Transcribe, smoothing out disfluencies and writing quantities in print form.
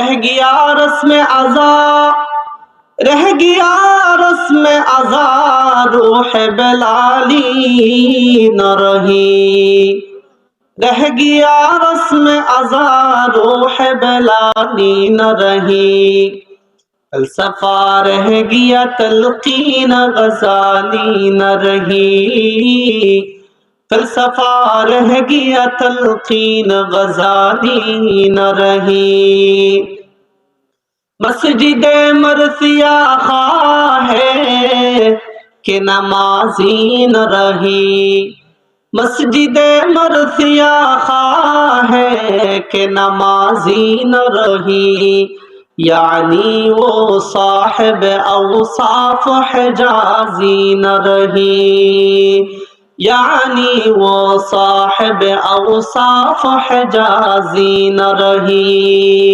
रह गया रस्म अज़ा, रह गया रस्म अज़ा, रूह बेलाली न रही। रह गया रस्म अज़ा, रूह बेलाली न रही। फलसफा रह गया, तलकीन गज़ाली न रही। फलसफा रह गया, तलकीन गज़ाली न रही। मस्जिद मरसिया खा है कि नमाजी न रही। मस्जिद मरसिया खा है कि नमाजी न रही। यानी वो साहिब औसाफ हिजाजी न रही। यानी वो साहिब औसाफ हिजाजी न रही।